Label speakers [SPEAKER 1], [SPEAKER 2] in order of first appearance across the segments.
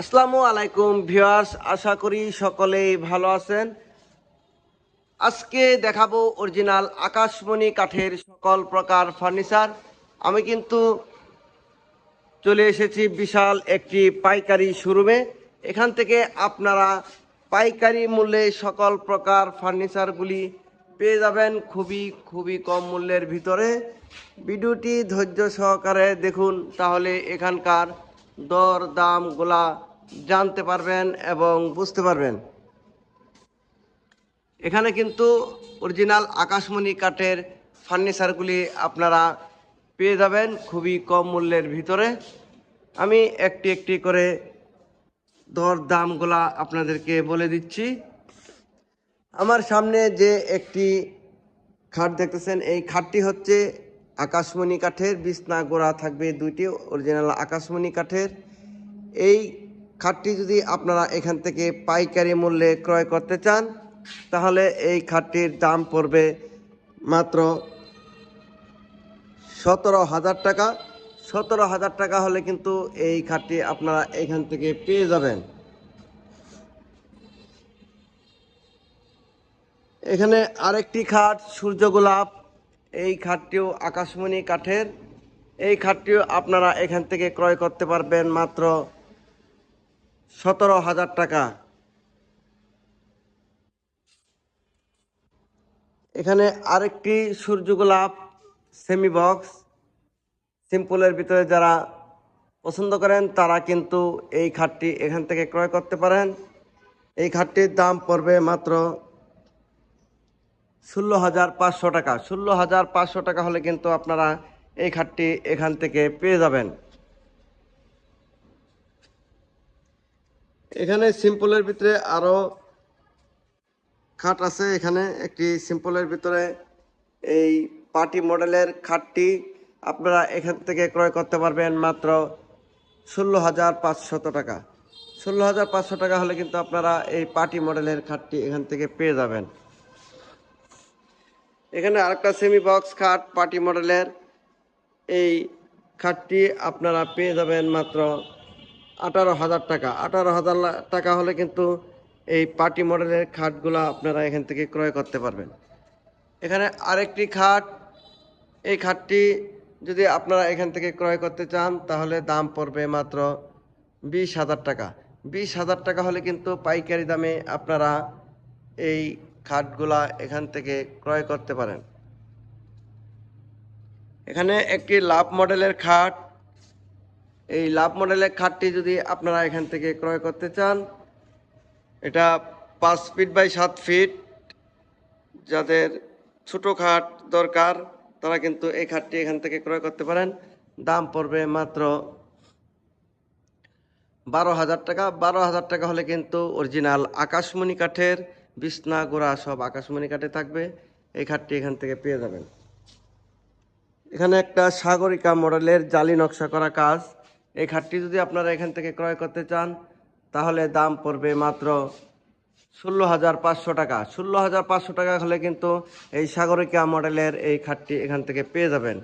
[SPEAKER 1] আসসালামু আলাইকুম ভিউয়ার্স, আশা করি সকলেই ভালো আছেন। আজকে দেখাবো অরিজিনাল আকাশমণি কাঠের সকল প্রকার ফার্নিচার। আমি কিন্তু চলে এসেছি বিশাল একটি পাইকারি শোরুমে। এখান থেকে আপনারা পাইকারি মূল্যে সকল প্রকার ফার্নিচারগুলি পেয়ে যাবেন খুবই কম মূল্যের ভিতরে। ভিডিওটি ধৈর্য সহকারে দেখুন, তাহলে এখানকার দর দামগুলা জানতে পারবেন এবং বুঝতে পারবেন। এখানে কিন্তু অরিজিনাল আকাশমণি কাঠের ফার্নিচারগুলি আপনারা পেয়ে যাবেন খুবই কম মূল্যের ভিতরে। আমি একটি একটি করে দর দামগুলা আপনাদেরকে বলে দিচ্ছি। আমার সামনে যে একটি খাট দেখতেছেন, এই খাটটি হচ্ছে আকাশমণি কাঠের, বিছনা গোড়া থাকবে দুইটি অরিজিনাল আকাশমণি কাঠের। এই খাটটি যদি আপনারা এখান থেকে পাইকারি মূল্যে ক্রয় করতে চান, তাহলে এই খাটটির দাম পড়বে মাত্র 17,000 টাকা। 17,000 টাকা হলে কিন্তু এই খাটটি আপনারা এখান থেকে পেয়ে যাবেন। এখানে আরেকটি খাট সূর্য গোলাপ, এই খাটটিও আকাশমণি কাঠের। এই খাটটিও আপনারা এখান থেকে ক্রয় করতে পারবেন মাত্র 17,000 টাকা। এখানে আরেকটি সূর্য গোলাপ সেমি বক্স, সিম্পলের ভিতরে যারা পছন্দ করেন তারা কিন্তু এই খাটটি এখান থেকে ক্রয় করতে পারেন। এই খাটটির দাম পড়বে মাত্র 16,500 টাকা। 16,500 টাকা হলে কিন্তু আপনারা এই খাটটি এখান থেকে পেয়ে যাবেন। এখানে সিম্পলের ভিতরে আরও খাট আছে। এখানে একটি সিম্পলের ভিতরে এই পার্টি মডেলের খাটটি আপনারা এখান থেকে ক্রয় করতে পারবেন মাত্র 16,500 টাকা। 16,500 টাকা হলে কিন্তু আপনারা এই পার্টি মডেলের খাটটি এখান থেকে পেয়ে যাবেন। এখানে আরেকটা সেমি বক্স খাট পার্টি মডেলের, এই খাটটি আপনারা পেয়ে যাবেন মাত্র 18,000 টাকা। 18,000 টাকা হলে কিন্তু এই পার্টি মডেলের খাটগুলো আপনারা এখান থেকে ক্রয় করতে পারবেন। এখানে আরেকটি খাট, এই খাটটি যদি আপনারা এখান থেকে ক্রয় করতে চান তাহলে দাম পড়বে মাত্র 20,000 টাকা। 20,000 টাকা হলে কিন্তু পাইকারি দামে আপনারা এই খাটগুলা এখান থেকে ক্রয় করতে পারেন। এখানে একটি লাভ মডেলের খাট, এই লাভ মডেলের খাটটি যদি আপনারা এখান থেকে ক্রয় করতে চান, এটা 5 ফিট বাই 7 ফিট। যাদের ছোটো খাট দরকার তারা কিন্তু এই খাটটি এখান থেকে ক্রয় করতে পারেন। দাম পড়বে মাত্র 12,000 টাকা। 12,000 টাকা হলে কিন্তু অরিজিনাল আকাশমণি কাঠের বিছনা গোড়া সব আকাশমণি কাঠে থাকবে। এই খাটটি এখান থেকে পেয়ে যাবেন। এখানে একটা সাগরিকা মডেলের জালি নকশা করা কাজ, এই খাটটি যদি আপনারা এখান থেকে ক্রয় করতে চান তাহলে দাম পড়বে মাত্র 16,500 টাকা। 16,500 টাকা হলে কিন্তু এই সাগরিকা মডেলের এই খাটটি এখান থেকে পেয়ে যাবেন।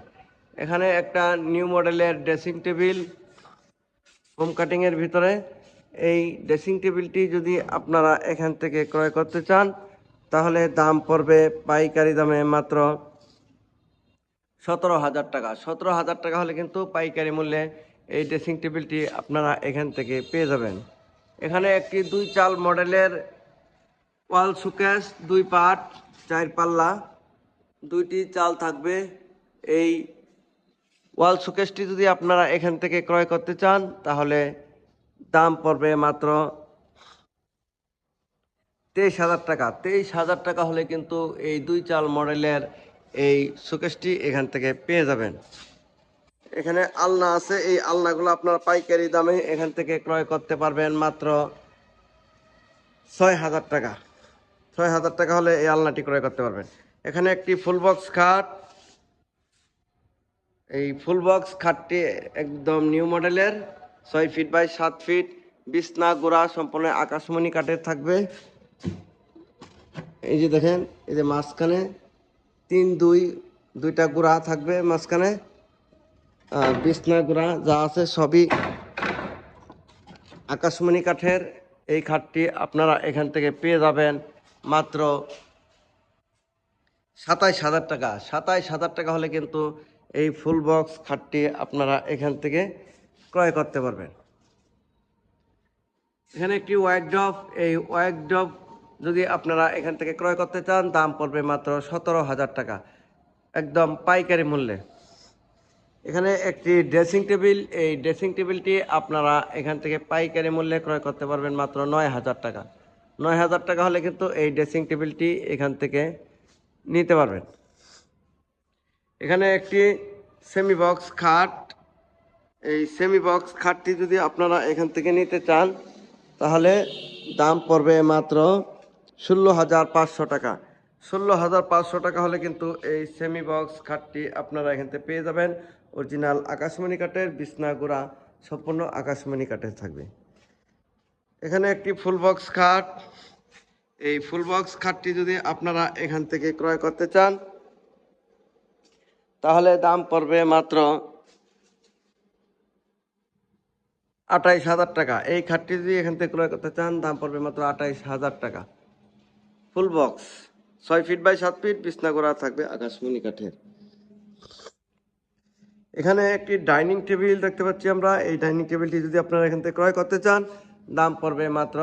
[SPEAKER 1] এখানে একটা নিউ মডেলের ড্রেসিং টেবিল হোম কাটিংয়ের ভিতরে, এই ড্রেসিং টেবিলটি যদি আপনারা এখান থেকে ক্রয় করতে চান তাহলে দাম পড়বে পাইকারি দামে মাত্র 17,000 টাকা। 17,000 টাকা হলে কিন্তু পাইকারি মূল্যে এই ড্রেসিং টেবিলটি আপনারা এখান থেকে পেয়ে যাবেন। এখানে একটি 2 চাল মডেলের ওয়াল শোকেস, 2 পাট 4 পাল্লা, 2টি চাল থাকবে। এই ওয়াল শোকেসটি যদি আপনারা এখান থেকে ক্রয় করতে চান তাহলে দাম পড়বে মাত্র 23,000 টাকা। 23,000 টাকা হলে কিন্তু এই 2 চাল মডেলের এই শোকেসটি এখান থেকে পেয়ে যাবেন। এখানে আলনা আছে, এই আলনাগুলো আপনারা পাইকারি দামে এখান থেকে ক্রয় করতে পারবেন মাত্র 6,000 টাকা। 6,000 টাকা হলে এই আলনাটি ক্রয় করতে পারবেন। এখানে একটি ফুল বক্স খাট, এই ফুল বক্স খাটটি একদম নিউ মডেলের, 6 ফিট বাই 7 ফিট, বিছনা গোড়া সম্পূর্ণ আকাশমণি কাঠের থাকবে। এই যে দেখেন, এই যে মাঝখানে 2টা গোড়া থাকবে মাঝখানে, বিছনা গোড়া যা আছে সবই আকাশমণি কাঠের এই খাটটি আপনারা এখান থেকে পেয়ে যাবেন মাত্র 27,000 টাকা। 27,000 টাকা হলে কিন্তু এই ফুল বক্স খাটটি আপনারা এখান থেকে ক্রয় করতে পারবেন। এখানে একটি ওয়ার্কড্রপ, এই ওয়ার্কড্রপ যদি আপনারা এখান থেকে ক্রয় করতে চান দাম পড়বে মাত্র 17,000 টাকা, একদম পাইকারি মূল্যে। এখানে একটি ড্রেসিং টেবিল, এই ড্রেসিং টেবিলটি আপনারা এখান থেকে পাইকারি মূল্যে ক্রয় করতে পারবেন মাত্র 9,000 টাকা। 9,000 টাকা হলে কিন্তু এই ড্রেসিং টেবিলটি এখান থেকে নিতে পারবেন। এখানে একটি সেমি বক্স খাট, এই সেমি বক্স খাটটি যদি আপনারা এখান থেকে নিতে চান তাহলে দাম পড়বে মাত্র 16,500 টাকা। 16,500 টাকা হলে কিন্তু এই সেমি বক্স খাটটি আপনারা এখান থেকে পেয়ে যাবেন। অরিজিনাল আকাশমণি কাঠের, বিছনা গোড়া সম্পূর্ণ আকাশমণি কাঠের থাকবে। এখানে একটি ফুল বক্স খাট, এই ফুল বক্স খাটটি যদি আপনারা এখান থেকে ক্রয় করতে চান তাহলে দাম পড়বে মাত্র 28,000 টাকা। এই খাটটি যদি এখান থেকে ক্রয় করতে চান দাম পড়বে মাত্র 28,000 টাকা। Full box 6 feet by 7 feet, বিছনা গোড়া থাকবে আকাশমণি কাঠের। এখানে একটি ডাইনিং টেবিল দেখতে পাচ্ছি আমরা, এই ডাইনিং টেবিলটি যদি আপনারা এখান থেকে ক্রয় করতে চান দাম পড়বে মাত্র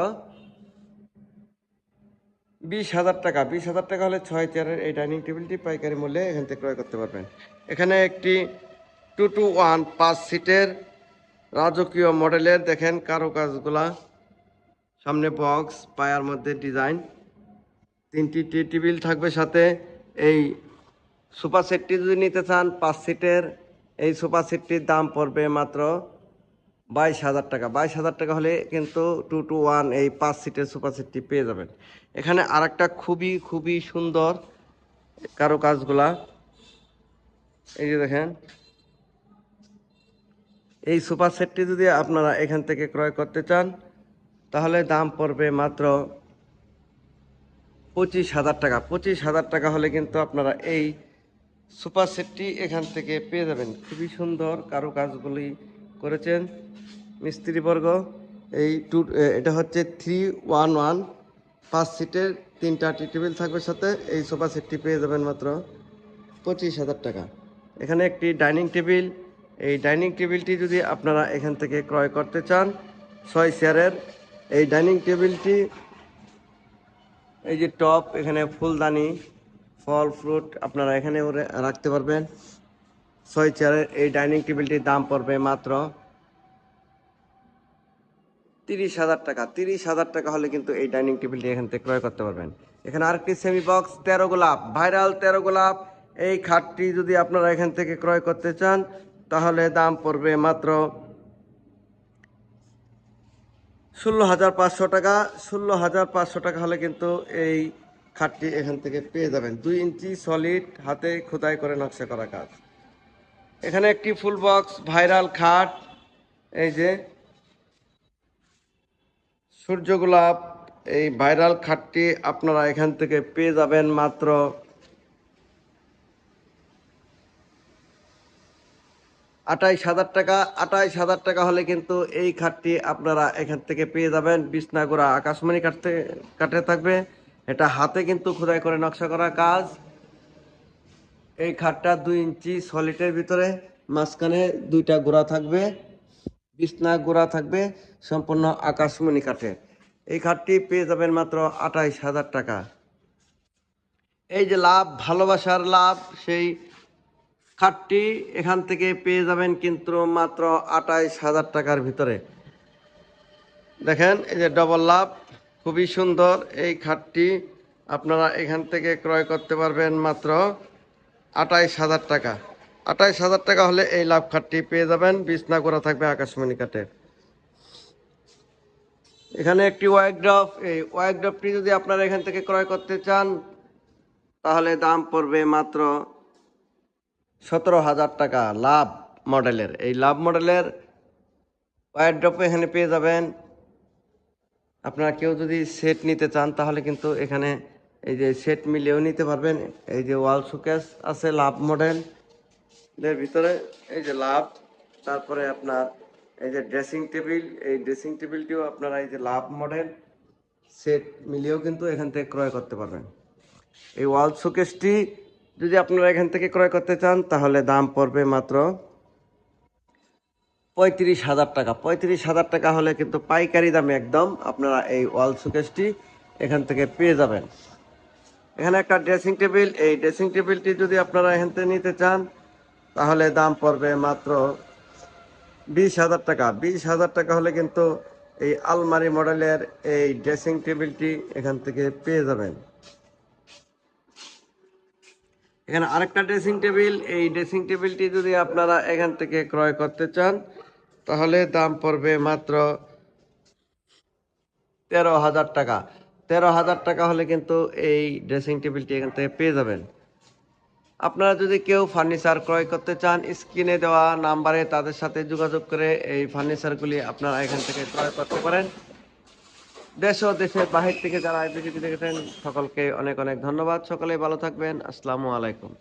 [SPEAKER 1] 20,000 টাকা। 20,000 টাকা হলে 6 চেয়ারের এই ডাইনিং টেবিলটি পাইকারি মূল্যে এখান থেকে ক্রয় করতে পারবেন। এখানে একটি 2-to-1 5 সিটের রাজকীয় মডেলের, দেখেন কারুকাজগুলা, সামনে বক্স, পায়ার মধ্যে ডিজাইন, 3টি টি টেবিল থাকবে সাথে। এই সোফা সেটটি যদি নিতে চান 5 সিটের, এই সোফা সেটটির দাম পড়বে মাত্র 22,000 টাকা। 22,000 টাকা হলে কিন্তু 2-to-1 এই 5 সিটের সোফা সেটটি পেয়ে যাবেন। এখানে আরেকটা খুবই সুন্দর কারুকাজগুলা, এই যে দেখেন, এই সোফা সেটটি যদি আপনারা এখান থেকে ক্রয় করতে চান তাহলে দাম পড়বে মাত্র 25,000 টাকা। 25,000 টাকা হলে কিন্তু আপনারা এই সোফা সেটটি এখান থেকে পেয়ে যাবেন। খুবই সুন্দর কারুকাজগুলি করেছেন মিস্ত্রিবর্গ। এটা হচ্ছে 3-1-1 5 সিটের, 3টা টি টেবিল থাকবে সাথে। এই সোফা সেটটি পেয়ে যাবেন মাত্র 25,000 টাকা। এখানে একটি ডাইনিং টেবিল, এই ডাইনিং টেবিলটি যদি আপনারা এখান থেকে ক্রয় করতে চান 6 চেয়ারের, এই ডাইনিং টেবিলটি, এই যে টপ, এখানে ফুলদানি, ফল ফ্রুট আপনারা এখানে রাখতে পারবেন। 6 চেয়ারের এই ডাইনিং টেবিলটির দাম পড়বে মাত্র 30,000 টাকা। 30,000 টাকা হলে কিন্তু এই ডাইনিং টেবিলটি এখান থেকে ক্রয় করতে পারবেন। এখানে আরেকটি সেমি বক্স 13 গোলাপ, ভাইরাল 13 গোলাপ, এই খাটটি যদি আপনারা এখান থেকে ক্রয় করতে চান তাহলে দাম পড়বে মাত্র 16,500 টাকা। 16,500 টাকা হলে কিন্তু এই খাটটি এখান থেকে পেয়ে যাবেন। 2 ইঞ্চি সলিড, হাতে খোদাই করে নকশা করা কাজ। এখানে একটি ফুল বক্স ভাইরাল খাট, এই যে সূর্য গোলাপ, এই ভাইরাল খাটটি আপনারা এখান থেকে পেয়ে যাবেন মাত্র 28,000 টাকা। 28,000 টাকা হলে কিন্তু এই খাটটি আপনারা এখান থেকে পেয়ে যাবেন। বিছনা গোড়া আকাশমণি কাঠে থাকবে, এটা হাতে কিন্তু খোদাই করে নকশা করা কাজ। এই খাটটা 2 ইঞ্চি সলিডের ভিতরে, মাঝখানে 2টা গোড়া থাকবে, বিছনা গোড়া থাকবে সম্পূর্ণ আকাশমণি কাঠে। এই খাটটি পেয়ে যাবেন মাত্র 28,000 টাকা। এই যে লাভ, ভালোবাসার লাভ, সেই খাটটি এখান থেকে পেয়ে যাবেন কিন্তু মাত্র 28,000 টাকার ভিতরে। দেখেন এই যে ডবল লাভ, খুবই সুন্দর এই খাটটি আপনারা এখান থেকে ক্রয় করতে পারবেন মাত্র 28,000 টাকা। 28,000 টাকা হলে এই লাভ খাটটি পেয়ে যাবেন। বিছনা করা থাকবে আকাশমণি কাঠের। এখানে একটি ওয়ার্কড্রপ, এই ওয়ার্কড্রপটি যদি আপনারা এখান থেকে ক্রয় করতে চান তাহলে দাম পড়বে মাত্র 17,000 টাকা। লাভ মডেলের, এই লাভ মডেলের ওয়ার্কড্রপ এখানে পেয়ে যাবেন। আপনারা কেউ যদি সেট নিতে চান তাহলে কিন্তু এখানে এই যে সেট মিলিয়েও নিতে পারবেন। এই যে ওয়াল শোকেস আছে লাভ মডেলের ভিতরে, এই যে লাভ, তারপরে আপনার এই যে ড্রেসিং টেবিল, এই ড্রেসিং টেবিলটিও আপনারা এই যে লাভ মডেল সেট মিলিয়েও কিন্তু এখান থেকে ক্রয় করতে পারবেন। এই ওয়াল শোকেসটি যদি আপনারা এখান থেকে ক্রয় করতে চান তাহলে দাম পড়বে মাত্র 35,000 টাকা। 35,000 টাকা হলে কিন্তু পাইকারি দামে একদম আপনারা এই ওয়াল শোকেসটি এখান থেকে পেয়ে যাবেন। এখানে একটা ড্রেসিং টেবিল, এই ড্রেসিং টেবিলটি যদি আপনারা এখান থেকে নিতে চান তাহলে দাম পড়বে মাত্র 20,000 টাকা। 20,000 টাকা হলে কিন্তু এই আলমারি মডেলের এই ড্রেসিং টেবিলটি এখান থেকে পেয়ে যাবেন। এখানে আরেকটা ড্রেসিং টেবিল, এই ড্রেসিং টেবিলটি যদি আপনারা এখান থেকে ক্রয় করতে চান তাহলে দাম পড়বে মাত্র 13,000 টাকা। 13,000 টাকা হলে কিন্তু এই ড্রেসিং টেবিলটি এখান থেকে পেয়ে যাবেন। আপনারা যদি কেউ ফার্নিচার ক্রয় করতে চান স্ক্রিনে দেওয়া নাম্বারে তাদের সাথে যোগাযোগ করে এই ফার্নিচারগুলি আপনারা এখান থেকে ক্রয় করতে পারেন। দেশ ও দেশের বাহির থেকে যারা এই ভিডিওটি দেখেছেন সকলকে অনেক অনেক ধন্যবাদ। সকলেই ভালো থাকবেন। আসসালামু আলাইকুম।